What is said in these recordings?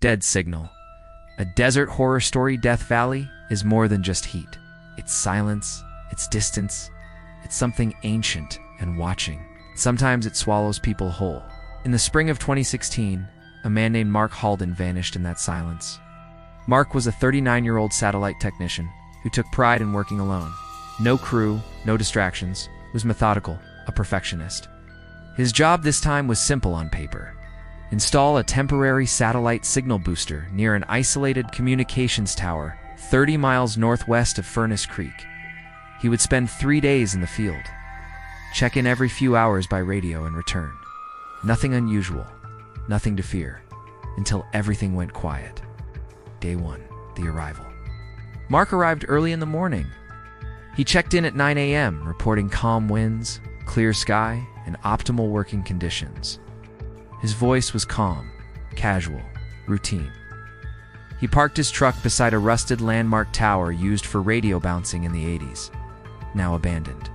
Dead signal. A desert horror story, Death Valley, is more than just heat. It's silence, it's distance, it's something ancient and watching. Sometimes it swallows people whole. In the spring of 2016, a man named Mark Halden vanished in that silence. Mark was a 39-year-old satellite technician who took pride in working alone. No crew, no distractions, was methodical, a perfectionist. His job this time was simple on paper. Install a temporary satellite signal booster near an isolated communications tower 30 miles northwest of Furnace Creek. He would spend 3 days in the field. Check in every few hours by radio and return. Nothing unusual, nothing to fear, until everything went quiet. Day 1, the arrival. Mark arrived early in the morning. He checked in at 9 a.m., reporting calm winds, clear sky, and optimal working conditions. His voice was calm, casual, routine. He parked his truck beside a rusted landmark tower used for radio bouncing in the 80s, now abandoned.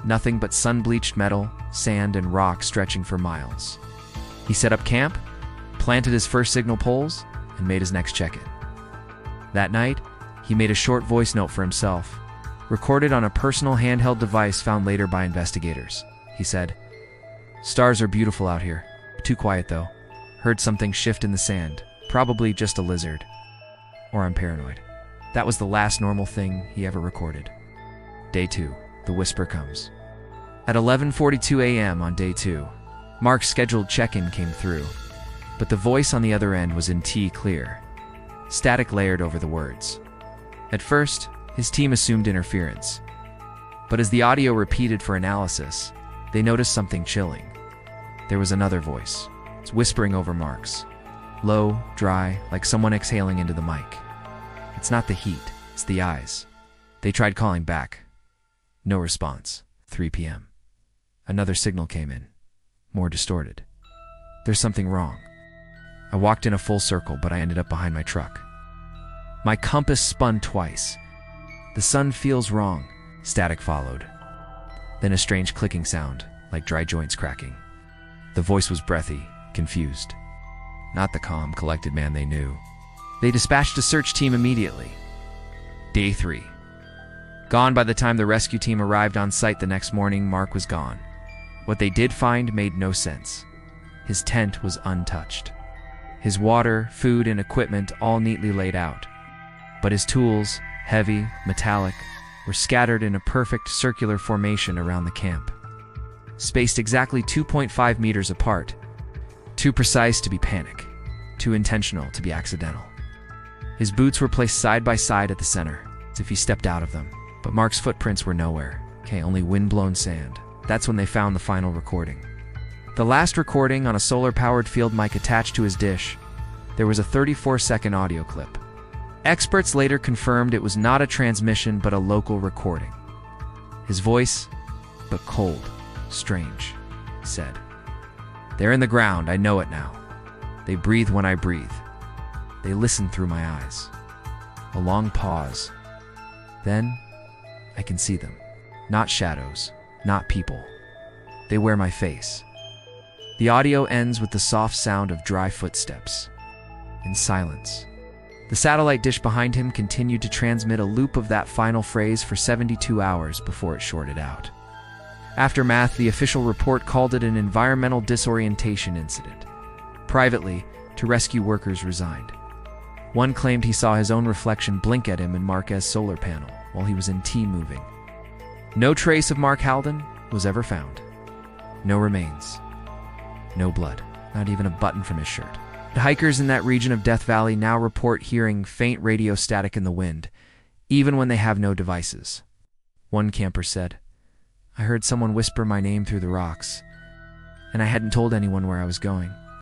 Nothing but sun-bleached metal, sand, and rock stretching for miles. He set up camp, planted his first signal poles, and made his next check-in. That night, he made a short voice note for himself, recorded on a personal handheld device found later by investigators. He said, "Stars are beautiful out here. Too quiet, though. Heard something shift in the sand. Probably just a lizard. Or I'm paranoid." That was the last normal thing he ever recorded. Day 2. The whisper comes. At 11:42 a.m. on day 2, Mark's scheduled check-in came through, but the voice on the other end was in T clear. Static layered over the words. At first, his team assumed interference. But as the audio repeated for analysis, they noticed something chilling. There was another voice. It's whispering over Mark's. Low, dry, like someone exhaling into the mic. It's not the heat, it's the eyes. They tried calling back. No response. 3 p.m. Another signal came in. More distorted. There's something wrong. I walked in a full circle, but I ended up behind my truck. My compass spun twice. The sun feels wrong. Static followed. Then a strange clicking sound, like dry joints cracking. The voice was breathy, confused. Not the calm, collected man they knew. They dispatched a search team immediately. Day 3. Gone by the time the rescue team arrived on site the next morning. Mark was gone. What they did find made no sense. His tent was untouched. His water, food, and equipment all neatly laid out. But his tools, heavy, metallic, were scattered in a perfect circular formation around the camp. Spaced exactly 2.5 meters apart. Too precise to be panic. Too intentional to be accidental. His boots were placed side by side at the center, as if he stepped out of them. But Mark's footprints were nowhere. Only wind-blown sand. That's when they found the final recording. The last recording on a solar-powered field mic attached to his dish. There was a 34-second audio clip. Experts later confirmed it was not a transmission but a local recording. His voice, but cold, strange, said, "They're in the ground, I know it now. They breathe when I breathe. They listen through my eyes." A long pause. Then, I can see them. Not shadows, not people. They wear my face. The audio ends with the soft sound of dry footsteps. In silence. The satellite dish behind him continued to transmit a loop of that final phrase for 72 hours before it shorted out. Aftermath, the official report called it an environmental disorientation incident. Privately, two rescue workers resigned. One claimed he saw his own reflection blink at him in Marquez's solar panel while he was in T-moving. No trace of Mark Halden was ever found. No remains. No blood. Not even a button from his shirt. The hikers in that region of Death Valley now report hearing faint radio static in the wind, even when they have no devices. One camper said, "I heard someone whisper my name through the rocks, and I hadn't told anyone where I was going."